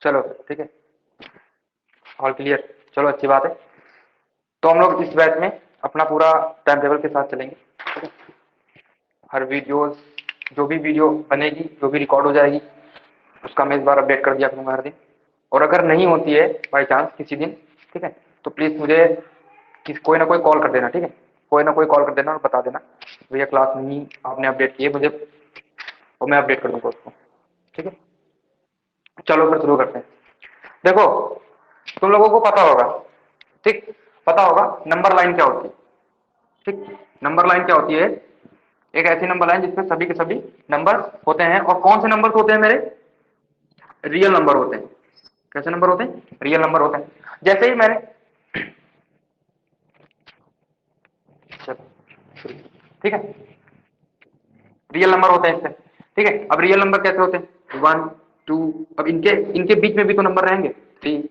चलो ठीक है, ऑल क्लियर। चलो अच्छी बात है। तो हम लोग इस बैच में अपना पूरा टाइम टेबल के साथ चलेंगे, ठीक है। हर वीडियोस, जो भी वीडियो बनेगी, जो भी रिकॉर्ड हो जाएगी, उसका मैं इस बार अपडेट कर दिया करूँगा हर दिन। और अगर नहीं होती है बाई चांस किसी दिन, ठीक है, तो प्लीज़ मुझे कोई ना कोई कॉल कर देना, ठीक है। कोई ना कोई कॉल कर देना और बता देना भैया क्लास नहीं आपने अपडेट की है मुझे, और मैं अपडेट कर दूंगा उसको, ठीक है। चलो फिर शुरू करते हैं। देखो, तुम लोगों को पता होगा, ठीक, पता होगा नंबर लाइन क्या होती है, ठीक। नंबर लाइन क्या होती है? एक ऐसी नंबर लाइन जिसमें सभी के सभी नंबर होते हैं। और कौन से नंबर होते हैं मेरे? रियल नंबर होते हैं। कैसे नंबर होते हैं? रियल नंबर होते हैं। जैसे ही मैंने, ठीक है, रियल नंबर होते हैं इससे, ठीक है। अब रियल नंबर कैसे होते हैं? 1 2, अब इनके इनके बीच में भी तो नंबर रहेंगे, 3।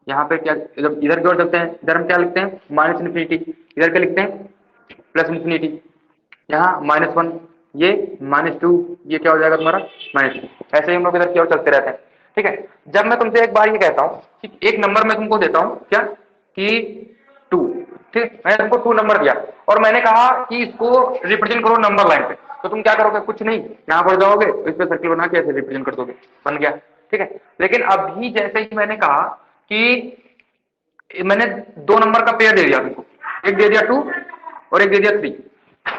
यहाँ पे क्या, जब इधर की ओर चलते हैं, इधर हम क्या लिखते हैं? Minus infinity. इधर क्या लिखते हैं? Plus infinity. यहाँ -1, ये -2, ये क्या हो जाएगा तुम्हारा? -2। ऐसे ही हम लोग इधर की ओर चलते रहते हैं, ठीक है। जब मैं तुमसे एक बार ये कहता हूँ कि एक नंबर मैं तुमको देता हूँ, क्या कि 2, ठीक, मैंने तुमको 2 नंबर दिया और मैंने कहा कि इसको रिप्रेजेंट करो नंबर लाइन पे, तो तुम क्या करोगे? कुछ नहीं, यहाँ पर जाओगे, इस पे सर्किल बना के ऐसे रिप्रेजेंट कर दोगे, बन गया, ठीक है। लेकिन अभी जैसे ही मैंने कहा कि मैंने 2 नंबर का पेयर दे दिया तुमको, एक दे दिया 2 और एक दे दिया 3,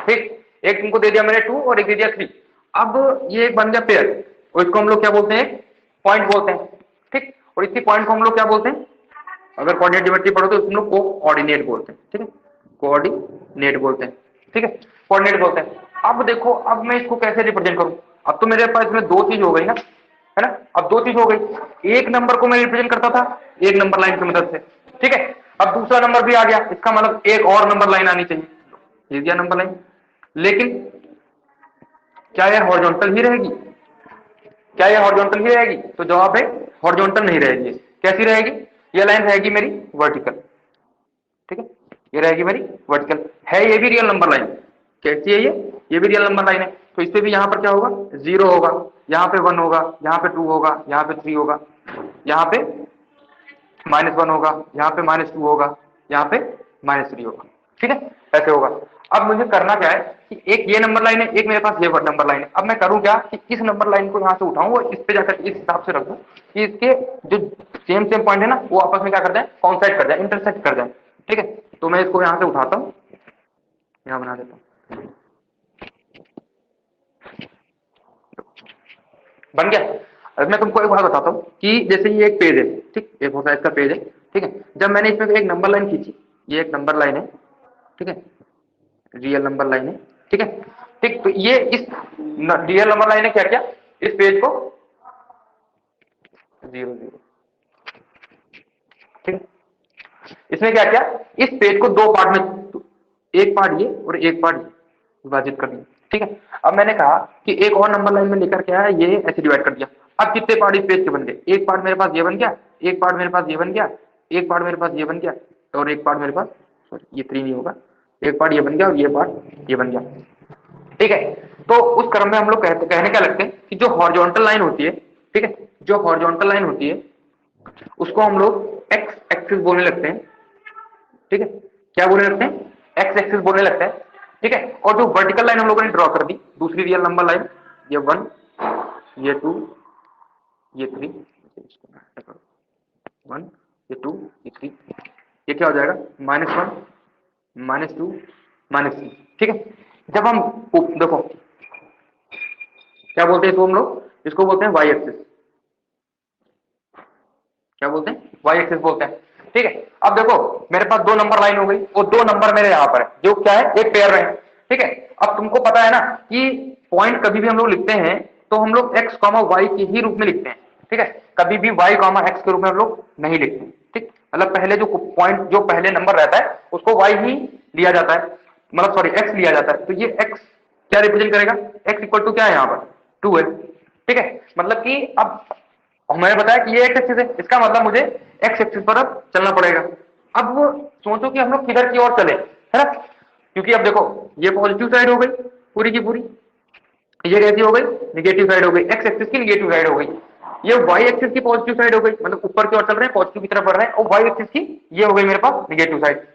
ठीक। एक तुमको दे दिया मैंने 2 और एक दे दिया 3। अब ये एक बन गया पेयर, और इसको हम लोग क्या बोलते हैं? पॉइंट बोलते हैं, ठीक। और इसी पॉइंट को हम लोग क्या बोलते हैं? अगर कोऑर्डिनेट ज्योमेट्री पढ़ो तो तुम लोग कोऑर्डिनेट बोलते हैं, ठीक है, कोऑर्डिनेट बोलते हैं, ठीक है, कोऑर्डिनेट बोलते हैं। अब देखो, अब मैं इसको कैसे रिप्रेजेंट करूं? अब तो मेरे पास इसमें 2 चीज हो गई ना, है ना। अब 2 चीज हो गई, एक नंबर को मैं रिप्रेजेंट करता था एक नंबर लाइन की मदद से, ठीक है। अब दूसरा नंबर भी आ गया, इसका मतलब एक और नंबर लाइन आनी चाहिए, ये दिया नंबर लाइन। लेकिन क्या यह हॉरिजॉन्टल ही रहेगी? क्या यह हॉरिजॉन्टल ही रहेगी? तो जवाब है हॉरिजॉन्टल नहीं रहेगी। कैसी रहेगी? ये लाइन रहेगी मेरी वर्टिकल, ठीक है, ये रहेगी मेरी वर्टिकल। है ये भी रियल नंबर लाइन। कैसी है ये भी रियल नंबर लाइन है। तो इससे भी यहाँ पर क्या होगा? 0 होगा, यहाँ पे 1 होगा, यहाँ पे 2 होगा, यहाँ पे 3 होगा, यहाँ पे -1 होगा, यहाँ पे -2 होगा, यहाँ पे -3 होगा, ठीक है, ऐसे होगा। अब मुझे करना क्या है कि एक ये नंबर लाइन है, एक मेरे पास ये नंबर लाइन है। अब मैं करूँ क्या कि इस नंबर लाइन को यहाँ से उठाऊं और इस पे जाकर इस हिसाब से रख दूं कि इसके जो सेम पॉइंट है ना, वो आपस में क्या कर जाए? कॉन्साइड कर जाए, इंटरसेक्ट कर जाए, ठीक है। तो मैं इसको यहाँ से उठाता हूँ, यहाँ बना देता हूँ, बन गया। अब मैं तुमको एक बात बताता हूँ कि जैसे ये एक पेज है, ठीक, एक होता है इसका पेज है, ठीक है। जब मैंने इसमें एक नंबर लाइन खींची, ये एक नंबर लाइन है, ठीक है, रियल नंबर लाइन है, ठीक है, ठीक। तो ये इस रियल नंबर लाइन ने क्या किया? इस पेज को 0 0, ठीक है। इसने क्या किया? इस पेज को 2 पार्ट में, एक पार्ट ये और एक पार्ट ये विभाजित कर दिया, ठीक है। अब मैंने कहा कि एक और नंबर लाइन में लेकर के आया, ये ऐसे डिवाइड कर दिया। अब कितने पार्ट इस पेज के बन गए? एक पार्ट मेरे पास ये बन गया, एक पार्ट मेरे पास ये बन गया, एक पार्ट मेरे पास ये बन गया, और एक पार्ट मेरे पास, सॉरी ये 3 नहीं होगा, एक पार्ट ये बन गया और ये पार्ट ये बन गया, ठीक है। तो उस क्रम में हम लोग कहने क्या लगते हैं कि जो हॉरिजॉन्टल लाइन होती है, ठीक है, जो हॉरिजॉन्टल लाइन होती है उसको हम लोग एक्स एक्सिस बोलने लगते हैं, ठीक है। क्या बोलने लगते हैं? एक्स एक्सिस बोलने लगते हैं, ठीक है। और जो वर्टिकल लाइन हम लोगों ने ड्रॉ कर दी, दूसरी रियल नंबर लाइन, ये 1, ये 2, ये 3, 1, ये 2, ये 3, ये क्या हो जाएगा? -1, -2, -3, ठीक है। जब हम देखो क्या बोलते हैं इसको हम लोग? इसको बोलते हैं वाई एक्सिस। क्या बोलते हैं? वाई एक्सिस बोलते हैं, ठीक है। अब देखो, मेरे पास 2 नंबर लाइन हो गई और 2 नंबर मेरे यहां पर है, जो क्या है? एक पेयर में है, ठीक है। अब तुमको पता है ना कि पॉइंट कभी भी हम लोग लिखते हैं तो हम लोग एक्स कॉमा वाई के ही रूप में लिखते हैं, ठीक है। कभी भी वाई कॉमा एक्स के रूप में हम लोग नहीं लिखते, ठीक। मतलब पहले जो पॉइंट, जो पहले नंबर रहता है उसको वाई ही लिया जाता है, मतलब सॉरी एक्स लिया जाता है। तो ये एक्स क्या रिप्रेजेंट करेगा? एक्स इक्वल टू क्या है यहाँ पर? 2 है, ठीक है। मतलब कि अब और मैंने बताया कि ये एक्स एक्सिस है, इसका मतलब मुझे एक्स एक्सिस पर अब चलना पड़ेगा। अब वो सोचो कि हम लोग किधर की ओर चले, है ना। क्योंकि अब देखो, ये पॉजिटिव साइड हो गई पूरी की पूरी, ये कैसी हो गई? निगेटिव साइड हो गई, एक्स एक्सिस की निगेटिव साइड हो गई। ये वाई एक्सिस की पॉजिटिव साइड हो गई, मतलब ऊपर की ओर चल रहे हैं, पॉजिटिव की तरफ बढ़ रहे हैं, और वाई एक्सिस की ये हो गई मेरे पास निगेटिव साइड।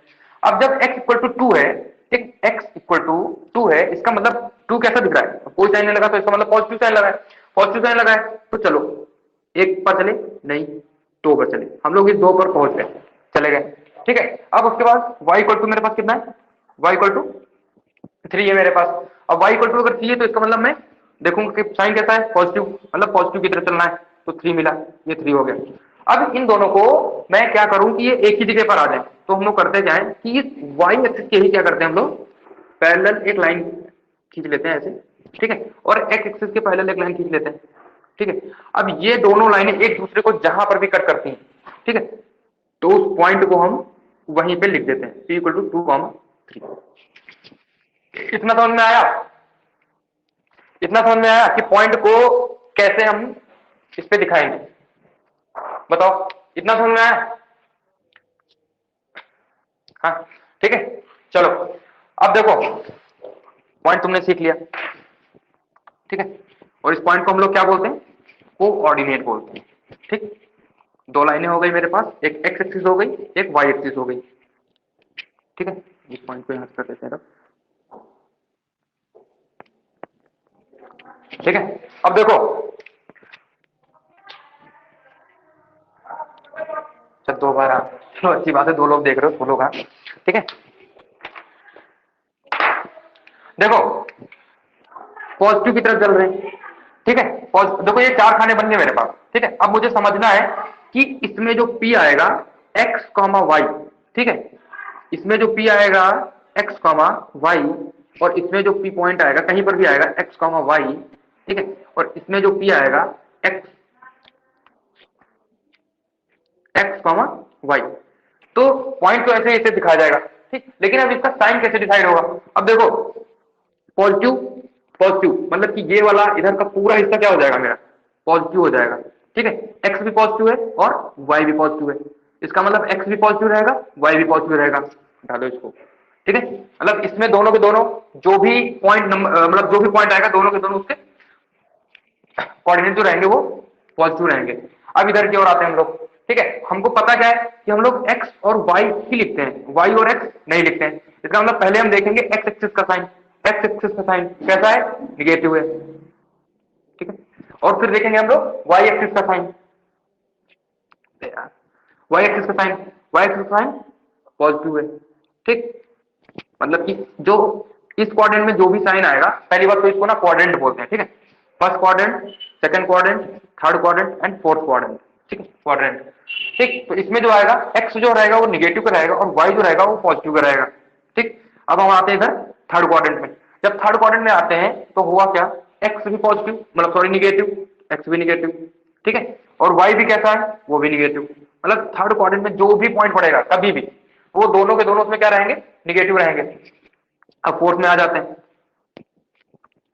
अब जब x इक्वल टू 2 है, ठीक, x इक्वल टू 2 है, इसका मतलब 2 कैसा दिख रहा है, कोई साइन नहीं लगा तो इसका मतलब पॉजिटिव साइन लगा है, पॉजिटिव साइन लगा है, तो चलो एक पर चले, नहीं दो पर चले, हम लोग इस दो पर पहुंच गए, चले गए, ठीक है। अब उसके बाद y इक्वल टू मेरे पास कितना है, y इक्वल टू 3 है मेरे पास। अब y इक्वल टू अगर 3 है तो इसका मतलब मैं देखूंगा कि साइन कैसा है, पॉजिटिव, मतलब पॉजिटिव की तरफ चलना है, तो 3 मिला, ये 3 हो गया। अब इन दोनों को मैं क्या करूं कि ये एक ही जगह पर आ जाए, तो हम लोग करते क्या है कि इस वाई एक्सिस के ही क्या करते हैं हम लोग, पैरेलल एक लाइन खींच लेते हैं ऐसे, ठीक है, और एक्स एक्सिस के पैरेलल एक लाइन खींच लेते हैं, ठीक है। अब ये दोनों लाइनें एक दूसरे को जहां पर भी कट करती हैं, ठीक है, तो उस पॉइंट को हम वहीं पे लिख देते हैं, p इक्वल टू 2, 3। इतना समझ में आया, इतना समझ में आया कि पॉइंट को कैसे हम इस पे दिखाएंगे, बताओ, इतना समझ में आया? हाँ, ठीक है, चलो अब देखो, पॉइंट तुमने सीख लिया, ठीक है, और इस पॉइंट को हम लोग क्या बोलते हैं, कोऑर्डिनेट बोलते हैं, ठीक। दो लाइनें हो गई मेरे पास, एक एक्स एक्सिस हो गई, एक वाई एक्सिस हो गई, ठीक है। इस पॉइंट को यहां कर देते हैं, ठीक है। अब देखो, चल दो बार, चलो अच्छी बात है, दो लोग देख रहे हो, दो लोग, हाँ, ठीक है। देखो पॉजिटिव की तरफ चल रहे हैं, ठीक है, देखो ये चार खाने बन गए मेरे पास, ठीक है। अब मुझे समझना है कि इसमें जो P आएगा x कॉमा वाई, ठीक है, इसमें जो P आएगा x कॉमा वाई, और इसमें जो P पॉइंट आएगा कहीं पर भी आएगा x कॉमा वाई, ठीक है, और इसमें जो P आएगा x कॉमा वाई, तो पॉइंट तो ऐसे ऐसे दिखाया जाएगा, ठीक। लेकिन अब इसका साइन कैसे डिसाइड होगा, अब देखो पॉजिटिव, पॉजिटिव मतलब कि ये वाला इधर का पूरा हिस्सा क्या हो जाएगा मेरा, पॉजिटिव हो जाएगा, ठीक है, एक्स भी पॉजिटिव है और वाई भी पॉजिटिव है, इसका मतलब एक्स भी पॉजिटिव रहेगा, वाई भी पॉजिटिव रहेगा, डालो इसको, ठीक है। मतलब इसमें दोनों के दोनों जो भी पॉइंट नंबर, मतलब जो भी पॉइंट आएगा दोनों के दोनों उसके कोऑर्डिनेट जो रहेंगे वो पॉजिटिव रहेंगे। अब इधर की ओर आते हैं हम लोग, ठीक है, हमको पता क्या है कि हम लोग x और y ही लिखते हैं, y और x नहीं लिखते हैं, इसका मतलब पहले हम देखेंगे x एक्सिस का साइन, x एक्सिस का साइन कैसा है, निगेटिव है, ठीक है, और फिर देखेंगे हम लोग y एक्सिस का साइन, y एक्सिस का साइन, y एक्सिस का साइन पॉजिटिव है, ठीक। मतलब कि जो इस क्वाड्रेंट में जो भी साइन आएगा, पहली बात तो इसको ना क्वाड्रेंट बोलते हैं, ठीक है, first quadrant, second quadrant, third quadrant and fourth quadrant, ठीक है, क्वाड्रेंट, ठीक। तो इसमें जो आएगा x जो रहेगा वो निगेटिव का रहेगा और y जो रहेगा वो पॉजिटिव का रहेगा, ठीक। अब हम आते हैं इधर थर्ड क्वाड्रेंट में, जब थर्ड क्वाड्रेंट में आते हैं तो हुआ क्या, x भी पॉजिटिव, मतलब सॉरी निगेटिव, x भी निगेटिव, ठीक है, और y भी कैसा है, वो भी निगेटिव, मतलब थर्ड क्वाड्रेंट में जो भी पॉइंट पड़ेगा कभी भी वो दोनों के दोनों उसमें क्या रहेंगे, निगेटिव रहेंगे। अब फोर्थ में आ जाते हैं,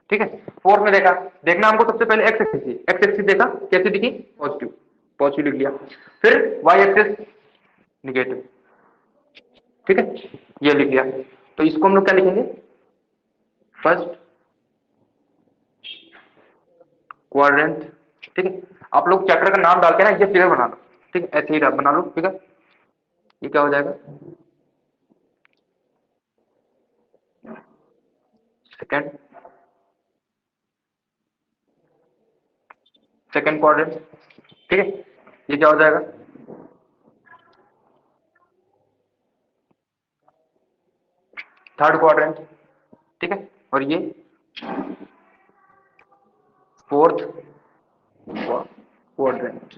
ठीक है, फोर्थ में देखा, देखना हमको सबसे पहले एक्स एक्सिस, एक्स एक्सिस देखा कैसी दिखी, पॉजिटिव, पॉजिटिव लिख लिया, फिर वाई एक्सिस निगेटिव, ठीक है, ये लिख लिया। तो इसको हम लोग क्या लिखेंगे, फर्स्ट क्वाड्रेंट, ठीक है। आप लोग चैप्टर का नाम डाल के ना ये फिगर बना लो, ठीक है, ऐसे ही बना लो फिगर, ये क्या हो जाएगा, सेकंड, सेकंड क्वाड्रेंट, ठीक है, ये क्या हो जाएगा, थर्ड क्वाड्रेंट, ठीक है, और ये फोर्थ क्वाड्रेंट,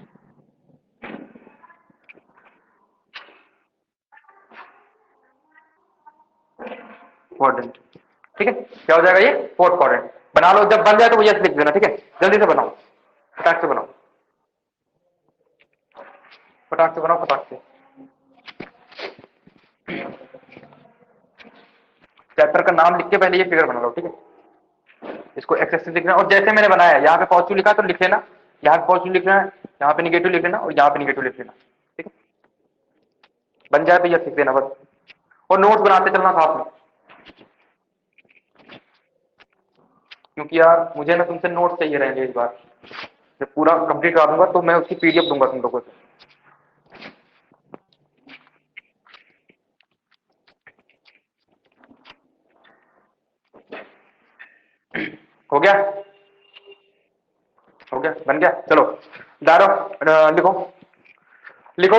क्वाड्रेंट, ठीक है, क्या हो जाएगा, ये फोर्थ क्वाड्रेंट बना लो, जब बन जाए तो वो यस लिख देना, ठीक है, जल्दी से बनाओ, फटाक से बनाओ, फटाक से बनाओ, फटाक से, चैप्टर का नाम लिख के पहले ये फिगर बना लो, ठीक है, इसको एक्स एक्सिस लिखना, और जैसे मैंने बनाया यहाँ पे पॉजिटिव लिखा तो लिख लेना, यहाँ पे पॉजिटिव लिख लेना, यहाँ पे निगेटिव लिख लेना और यहाँ पे निगेटिव लिख लेना, ठीक है, बन जाए तो यस लिख देना बस, और नोट्स बनाते चलना साथ में, क्योंकि यार मुझे ना तुमसे नोट्स चाहिए रहेंगे इस बार, जब पूरा कंप्लीट करा दूंगा तो मैं उसकी पीडीएफ दूंगा तुम लोगों को। हो गया, हो गया, बन गया। चलो दारो लिखो, लिखो।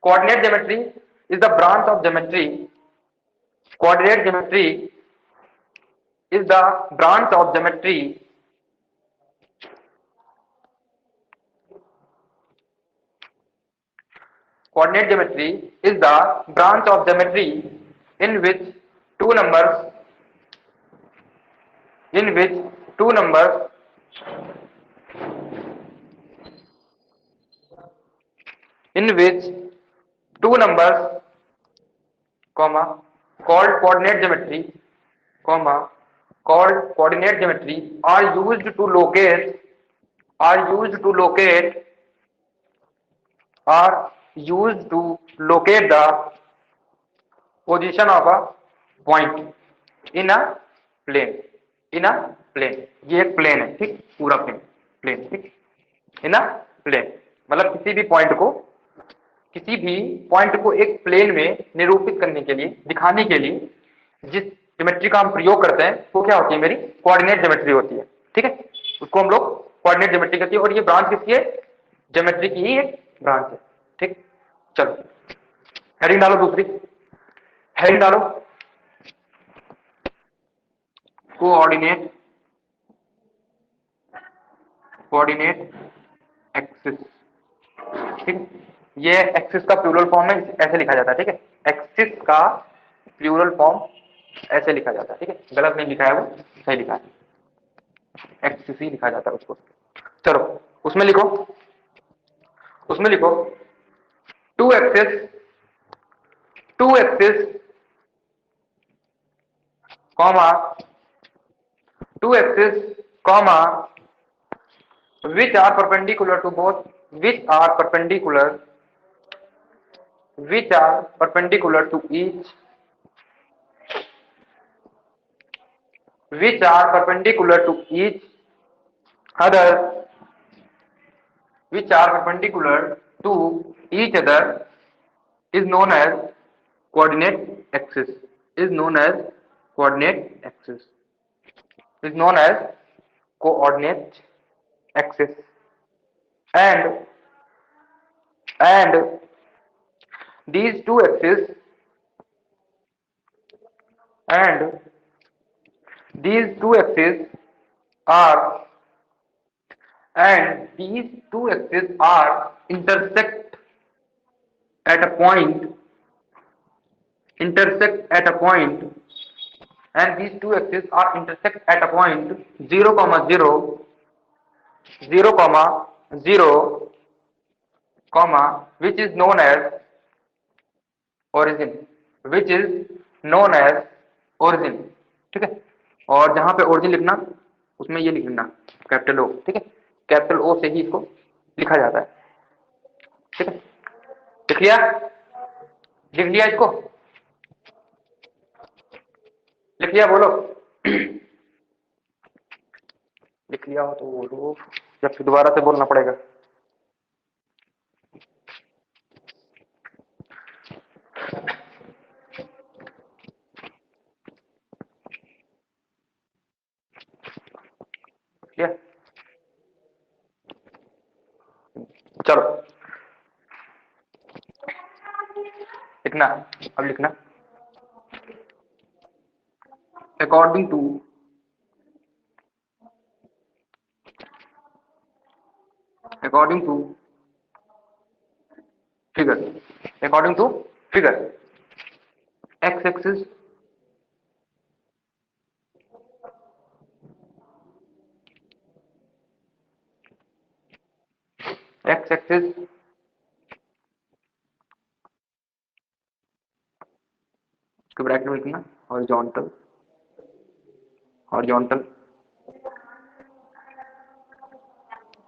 Coordinate geometry is the branch of geometry, coordinate geometry is the branch of geometry coordinate geometry is the branch of geometry in which two numbers in which two numbers in which two numbers comma called coordinate geometry comma called coordinate geometry are used to locate are used to locate are used to locate the position of a point in a plane, in a plane। ये एक plane है, ठीक, पूरा plane, plane, ठीक, इन अ plane मतलब किसी भी point को एक प्लेन में निरूपित करने के लिए, दिखाने के लिए जिस ज्योमेट्री का हम प्रयोग करते हैं वो क्या होती है, मेरी कोऑर्डिनेट ज्योमेट्री होती है, ठीक है। उसको हम लोग कोऑर्डिनेट ज्योमेट्री कहते हैं और ये ब्रांच किसकी है, ज्योमेट्री की ही एक ब्रांच है, ठीक। चलो हेडिंग डालो, दूसरी हेडिंग डालो, कोऑर्डिनेट कोऑर्डिनेट एक्सिस, ठीक। ये एक्सिस का प्लूरल फॉर्म है, ऐसे लिखा जाता है, ठीक है। एक्सिस का प्लूरल फॉर्म ऐसे लिखा जाता है, ठीक है, गलत नहीं लिखा है, वो सही लिखा है, एक्सिस ही लिखा जाता है उसको। चलो उसमें लिखो, उसमें लिखो two axis, two axis comma two axis comma which are perpendicular to both which are perpendicular which are perpendicular to each which are perpendicular to each other which are perpendicular to each other is known as coordinate axis, is known as coordinate axis, is known as coordinate axis and and these two axes and these two axes are these two axes are at a point intersect at a point and these two axes are intersect at a point 0 comma 0 0 comma 0 comma which is known as origin, which is known as origin, ठीक है। और जहां पे origin लिखना उसमें ये लिखना capital ओ, ठीक है, कैपिटल ओ से ही इसको लिखा जाता है, ठीक है। लिख लिया, लिख लिया, इसको लिख लिया, बोलो लिख लिया हो तो बोलो, या फिर दोबारा से बोलना पड़ेगा। चलो लिखना, अब लिखना according to figure, according to figure x axis के ब्रैकेट में लिखना हॉरिजॉन्टल, हॉरिजॉन्टल,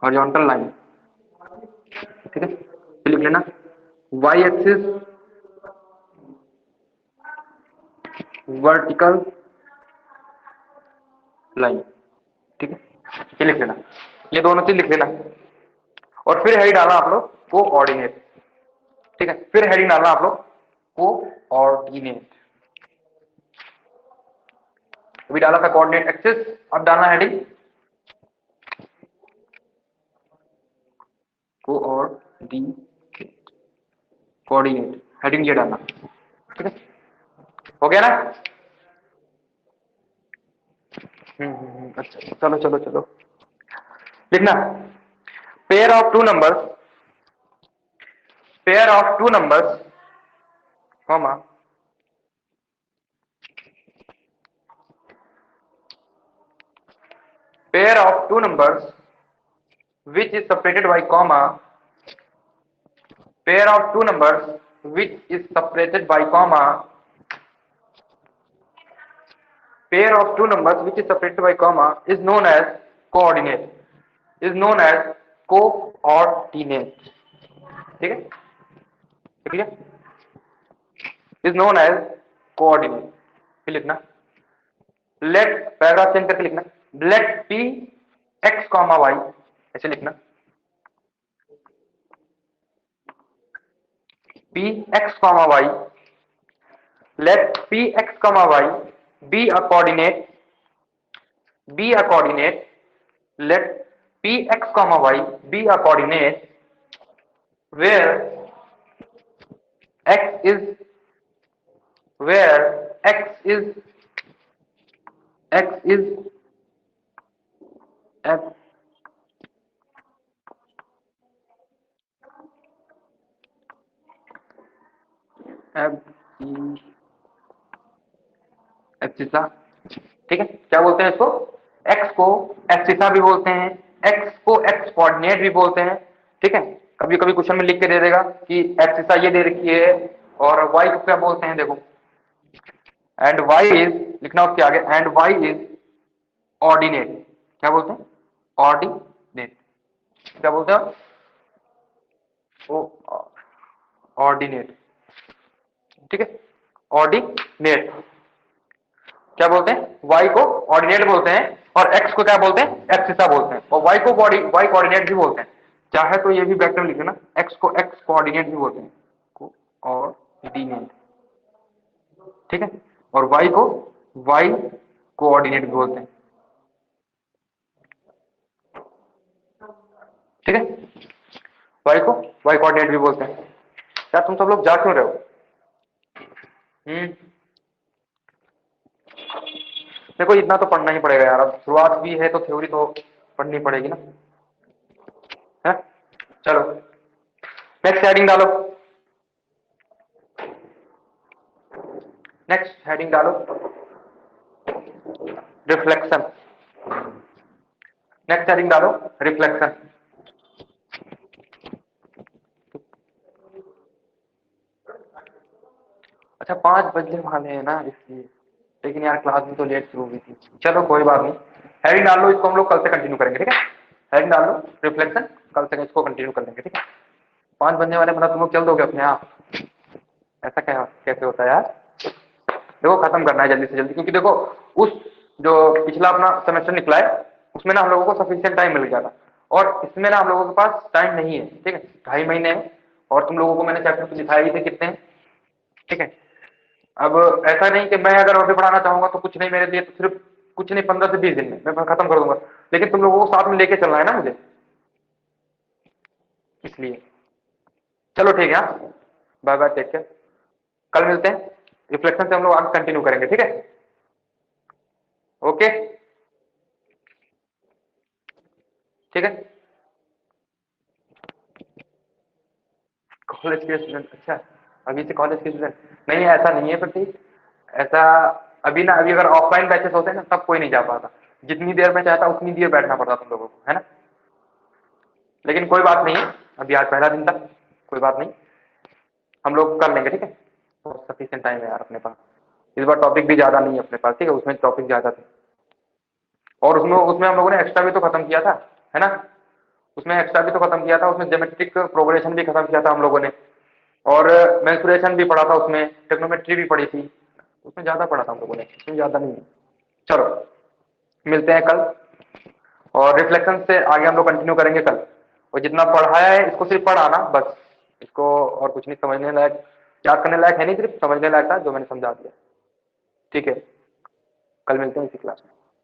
हॉरिजॉन्टल लाइन, ठीक है। फिर लिख लेना y एक्सिस वर्टिकल लाइन, ठीक है। ये लिख लेना, ये दोनों चीज लिख लेना। और फिर हेडिंग डालना आप लोग कोऑर्डिनेट, ठीक है। फिर हेडिंग डालना आप लोग कोऑर्डिनेट। अभी डाला था कोऑर्डिनेट एक्सिस, अब डालना हेडिंग कोऑर्डिनेट, हेडिंग ये डालना, ठीक है। हो गया ना? अच्छा, चलो चलो चलो लिखना, pair of two numbers, pair of two numbers comma pair of two numbers which is separated by comma, pair of two numbers which is separated by comma, pair of two numbers which is separated by comma is known as coordinate, is known as coordinate, ठीक है, ठीक है, is known as coordinate। फिर लिखना, let paragraph change करके लिखना, let p x comma y, ऐसे लिखना, p x comma y, let p x comma y be a coordinate, be a coordinate, let p x comma y be a coordinate where x is, where x is f abscissa, ठीक है। क्या बोलते हैं इसको? x को abscissa भी बोलते हैं, x को x कोऑर्डिनेट भी बोलते हैं, ठीक है। कभी कभी क्वेश्चन में लिख के दे देगा कि एब्सिसा ये दे रखी है और y को क्या बोलते हैं, देखो, एंड y इज, लिखना उसके आगे, एंड y इज ऑर्डिनेट, क्या बोलते हैं? ऑर्डिनेट, क्या बोलते हैं? ओ ऑर्डिनेट, ठीक है, ऑर्डिनेट। क्या बोलते हैं? y को ऑर्डिनेट बोलते हैं और x को क्या बोलते हैं? एब्सिसा बोलते हैं, और y को y कोऑर्डिनेट भी बोलते हैं। चाहे तो ये भी वेक्टर लिखे ना, x को x कोऑर्डिनेट भी बोलते हैं, कोऑर्डिनेट, ठीक है, और y को y कोऑर्डिनेट भी बोलते हैं, ठीक है, y को y कोऑर्डिनेट भी बोलते हैं। क्या तुम सब लोग जा क्यों रहे हो? देखो इतना तो पढ़ना ही पड़ेगा यार, अब शुरुआत भी है तो थ्योरी तो पढ़नी पड़ेगी ना, है? चलो नेक्स्ट हेडिंग डालो, नेक्स्ट हेडिंग डालो, रिफ्लेक्शन, नेक्स्ट हेडिंग डालो, रिफ्लेक्शन। अच्छा 5 बजने वाले हैं ना इसलिए, लेकिन यार क्लास भी तो लेट शुरू हुई थी, चलो कोई बात नहीं। हेडिंग डाल लो, इसको हम लोग कल से कंटिन्यू करेंगे, ठीक है। हेडिंग डाल लो रिफ्लेक्शन, कल से इसको कंटिन्यू कर लेंगे, ठीक है। 5 बजने वाले मतलब तुम लोग चल दोगे अपने आप? ऐसा क्या कैसे होता है यार? देखो खत्म करना है जल्दी से जल्दी, क्योंकि देखो उस जो पिछला अपना सेमेस्टर निकला है उसमें ना हम लोगों को सफिशिएंट टाइम मिल गया था, और इसमें ना हम लोगों के पास टाइम नहीं है, ठीक है, 2.5 महीने है, और तुम लोगों को मैंने चैप्टर दिखाए ही थे कितने हैं, ठीक है। अब ऐसा नहीं कि मैं अगर अभी पढ़ाना चाहूंगा तो कुछ नहीं, मेरे लिए तो सिर्फ कुछ नहीं, 15 से 20 दिन में मैं खत्म कर दूंगा, लेकिन तुम लोगों को साथ में लेके चलना है ना मुझे, इसलिए चलो ठीक है, बाय बाय, टेक केयर, कल मिलते हैं, रिफ्लेक्शन से हम लोग आगे कंटिन्यू करेंगे, ठीक है, ओके, ठीक है। कॉलेज के स्टूडेंट, अच्छा अभी से कॉलेज के स्टूडेंट, नहीं ऐसा नहीं है प्रतीक, ऐसा अभी ना, अभी अगर ऑफलाइन बैचेस होते हैं ना तब कोई नहीं जा पाता, जितनी देर में चाहता उतनी देर बैठना पड़ता तुम लोगों को, है ना। लेकिन कोई बात नहीं है, अभी आज पहला दिन था, कोई बात नहीं, हम लोग कर लेंगे, ठीक है, तो सफिशिएंट टाइम है यार अपने पास, इस बार टॉपिक भी ज्यादा नहीं है अपने पास, ठीक है, उसमें टॉपिक ज्यादा थे, और उसमें उसमें हम लोगों ने एक्स्ट्रा भी तो खत्म किया था, है ना, उसमें एक्स्ट्रा भी तो खत्म किया था, उसमें ज्योमेट्रिक प्रोग्रेशन भी खत्म किया था हम लोगों ने, और मेंसुरेशन भी पढ़ा था, उसमें टेक्नोमेट्री भी पढ़ी थी, उसमें ज्यादा पढ़ा था हम लोगों ने, उसमें ज्यादा नहीं है। चलो मिलते हैं कल, और रिफ्लेक्शन से आगे हम लोग कंटिन्यू करेंगे कल। और जितना पढ़ाया है इसको सिर्फ पढ़ाना बस, इसको और कुछ नहीं, समझने लायक याद करने लायक है नहीं, सिर्फ समझने लायक था जो मैंने समझा दिया। ठीक है, कल मिलते हैं इसी क्लास में।